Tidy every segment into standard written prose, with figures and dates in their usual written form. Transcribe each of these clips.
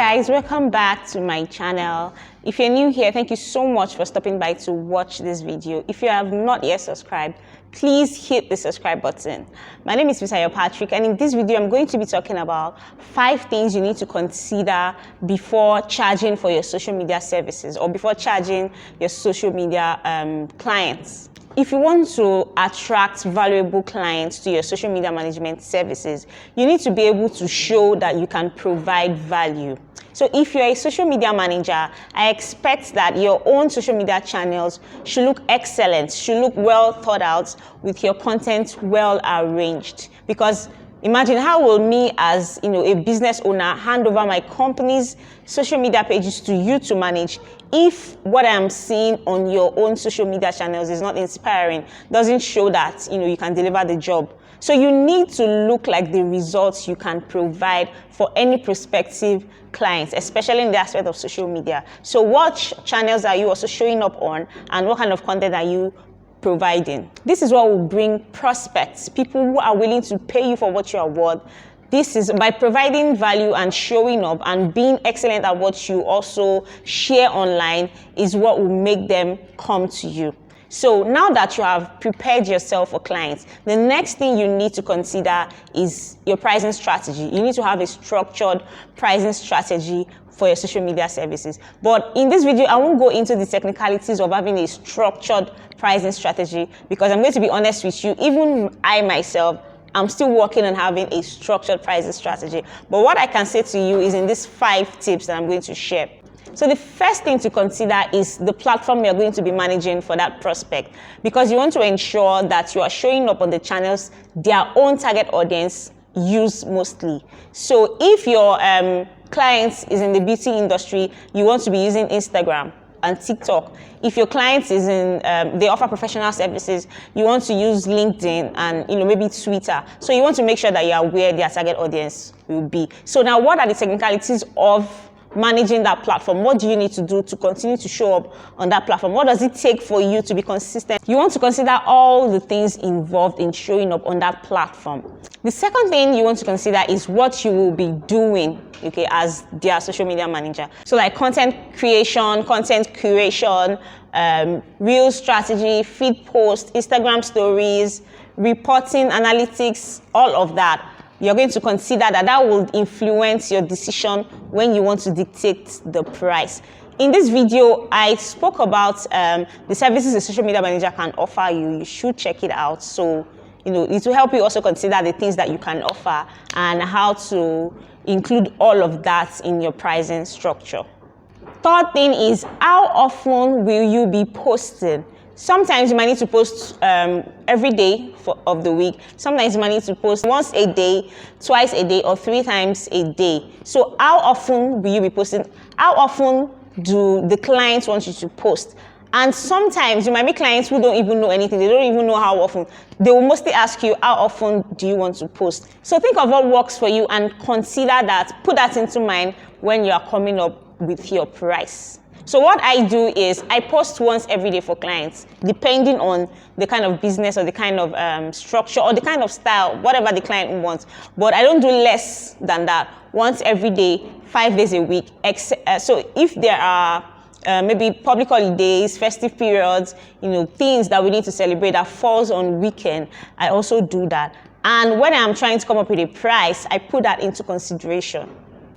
guys, welcome back to my channel. If you're new here, thank you so much for stopping by to watch this video. If you have not yet subscribed, please hit the subscribe button. My name is Fisayo Patrick, and in this video I'm going to be talking about 5 things you need to consider before charging for your social media services or before charging your social media clients. If you want to attract valuable clients to your social media management services, you need to be able to show that you can provide value. So if you're a social media manager, I expect that your own social media channels should look excellent, should look well thought out, with your content well arranged. Because imagine, how will me as a business owner hand over my company's social media pages to you to manage if what I'm seeing on your own social media channels is not inspiring, doesn't show that you can deliver the job. So you need to look like the results you can provide for any prospective clients, especially in the aspect of social media. So what channels are you also showing up on, and what kind of content are you providing? This is what will bring prospects, people who are willing to pay you for what you are worth. This is by providing value and showing up and being excellent at what you also share online is what will make them come to you. So now that you have prepared yourself for clients, the next thing you need to consider is your pricing strategy. You need to have a structured pricing strategy for your social media services. But in this video, I won't go into the technicalities of having a structured pricing strategy, because I'm going to be honest with you, even I myself, I'm still working on having a structured pricing strategy. But what I can say to you is in these 5 tips that I'm going to share. So the first thing to consider is the platform you're going to be managing for that prospect, because you want to ensure that you are showing up on the channels their own target audience use mostly. So if your client is in the beauty industry, you want to be using Instagram and TikTok. If your client is in, they offer professional services, you want to use LinkedIn and maybe Twitter. So you want to make sure that you are where their target audience will be. So now, what are the technicalities of managing that platform? What do you need to do to continue to show up on that platform? What does it take for you to be consistent? You want to consider all the things involved in showing up on that platform. The second thing you want to consider is what you will be doing, as their social media manager. So like content creation, content curation, reel strategy, feed post, Instagram stories, reporting, analytics, all of that. You're going to consider that will influence your decision when you want to dictate the price. In this video, I spoke about the services a social media manager can offer you. You should check it out. So, it will help you also consider the things that you can offer and how to include all of that in your pricing structure. Third thing is, how often will you be posting? Sometimes you might need to post every day of the week. Sometimes you might need to post once a day, twice a day, or 3 times a day. So how often will you be posting? How often do the clients want you to post? And sometimes you might be clients who don't even know anything. They don't even know how often. They will mostly ask you, how often do you want to post? So think of what works for you and consider that. Put that into mind when you are coming up with your price. So what I do is I post once every day for clients, depending on the kind of business or the kind of structure or the kind of style, whatever the client wants. But I don't do less than that. Once every day, 5 days a week. So if there are maybe public holidays, festive periods, things that we need to celebrate that falls on weekend, I also do that. And when I'm trying to come up with a price, I put that into consideration.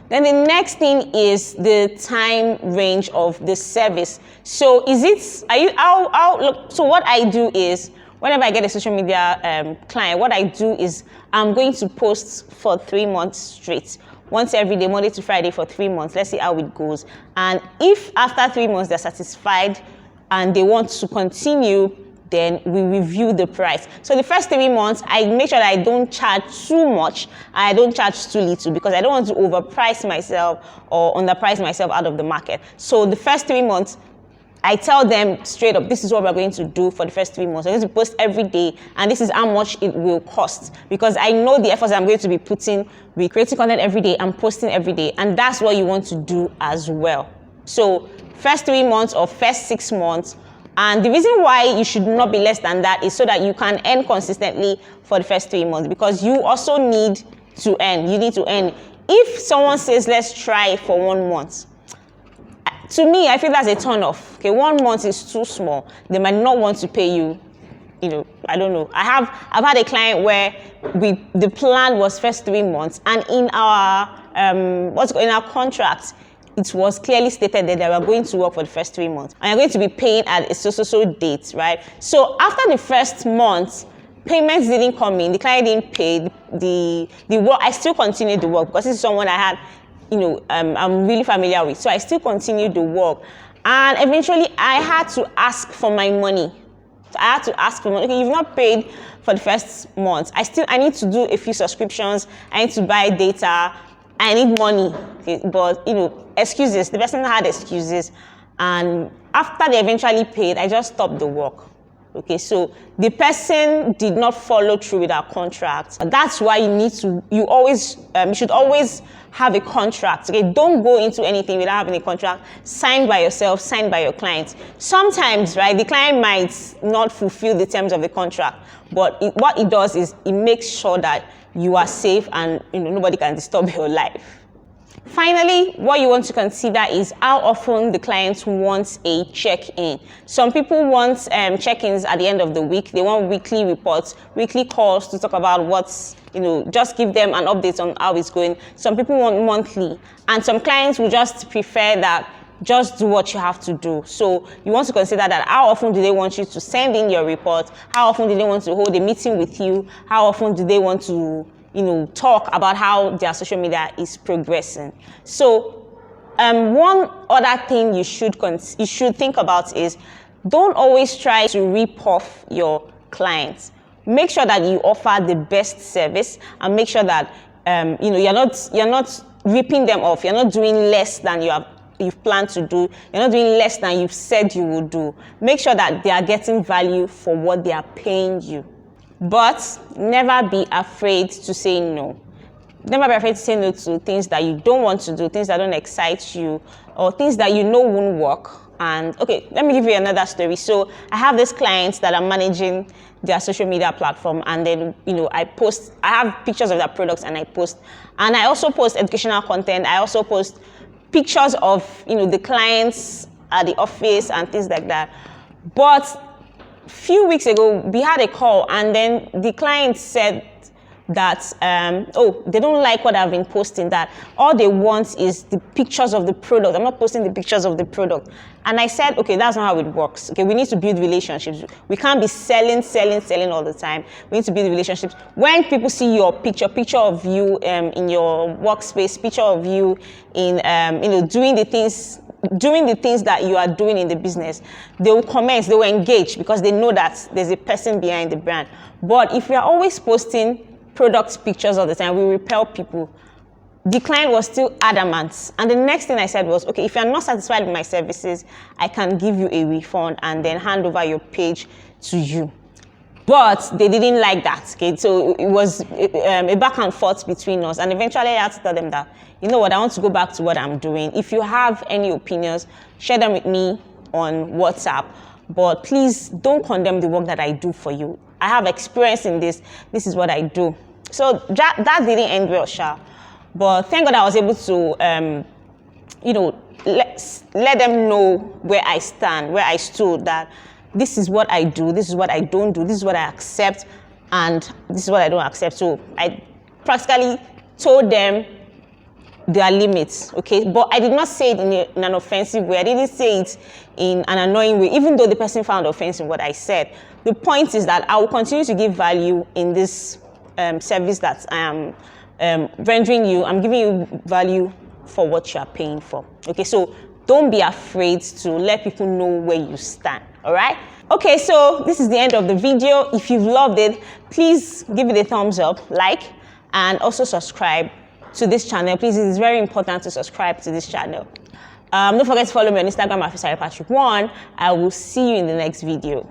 Then the next thing is the time range of the service. So so what I do is, whenever I get a social media client, what I do is I'm going to post for 3 months straight. Once every day, Monday to Friday for 3 months. Let's see how it goes. And if after 3 months they're satisfied and they want to continue, then we review the price. So the first 3 months, I make sure that I don't charge too much. I don't charge too little, because I don't want to overprice myself or underprice myself out of the market. So the first 3 months, I tell them straight up, this is what we're going to do for the first 3 months. I'm going to post every day, and this is how much it will cost, because I know the efforts I'm going to be putting. We're creating content every day and posting every day, and that's what you want to do as well. So first 3 months or first 6 months, and the reason why you should not be less than that is so that you can earn consistently for the first 3 months, because you also need to earn. You need to earn. If someone says, let's try for 1 month, to me, I feel that's a turn off. Okay, 1 month is too small. They might not want to pay you. I don't know. I've had a client where the plan was first 3 months, and in our in our contract, it was clearly stated that they were going to work for the first 3 months, and you're going to be paying at a so date, right? So after the first month, payments didn't come in. The client didn't pay the work. I still continued the work because this is someone I had, I'm really familiar with. So I still continued the work, and eventually I had to ask for my money. So I had to ask for money. Okay, you've not paid for the first month. I need to do a few subscriptions. I need to buy data. I need money. Okay, but excuses. The person had excuses, and after they eventually paid, I just stopped the work. Okay, so the person did not follow through with our contract. That's why you should always have a contract. Okay, don't go into anything without having a contract signed by yourself, signed by your client. Sometimes, right, the client might not fulfill the terms of the contract, but what it does is it makes sure that you are safe and nobody can disturb your life. Finally, what you want to consider is how often the client wants a check-in. Some people want check-ins at the end of the week. They want weekly reports, weekly calls to talk about what's, just give them an update on how it's going. Some people want monthly, and some clients will just prefer that just do what you have to do. So you want to consider that how often do they want you to send in your report? How often do they want to hold a meeting with you? How often do they want to talk about how their social media is progressing? So one other thing you should think about is don't always try to rip off your clients. Make sure that you offer the best service, and make sure that you're not ripping them off. You're not doing less than you've planned to do. You're not doing less than you've said you would do. Make sure that they are getting value for what they are paying you. But never be afraid to say no. Never be afraid to say no to things that you don't want to do, things that don't excite you, or things that won't work. And okay, let me give you another story. So I have these clients that are managing their social media platform, and then I have pictures of their products and I post. And I also post educational content. I also post pictures of the clients at the office and things like that. But few weeks ago, we had a call, and then the client said that they don't like what I've been posting, that all they want is the pictures of the product. I'm not posting the pictures of the product. And I said, okay, that's not how it works. Okay, we need to build relationships. We can't be selling all the time. We need to build relationships. When people see your picture of you in your workspace, picture of you in doing the things that you are doing in the business, they will comment, they will engage, because they know that there's a person behind the brand. But if we are always posting product pictures all the time, we repel people. The client was still adamant. And the next thing I said was, okay, if you're not satisfied with my services, I can give you a refund and then hand over your page to you. But they didn't like that. Okay, so it was a back and forth between us. And eventually I had to tell them that, you know what, I want to go back to what I'm doing. If you have any opinions, share them with me on WhatsApp. But please don't condemn the work that I do for you. I have experience in this. This is what I do. So that didn't end well, Sha. But thank God I was able to, let them know where I stand, where I stood, that this is what I do, this is what I don't do, this is what I accept, and this is what I don't accept. So I practically told them their limits, okay? But I did not say it in an offensive way. I didn't say it in an annoying way, even though the person found offensive what I said. The point is that I will continue to give value in this service that I am rendering you. I'm giving you value for what you are paying for, okay? So don't be afraid to let people know where you stand, all right? Okay, so this is the end of the video. If you've loved it, please give it a thumbs up, like, and also subscribe to this channel. Please, it is very important to subscribe to this channel. Don't forget to follow me on Instagram at Fisayo Patrick 1. I will see you in the next video.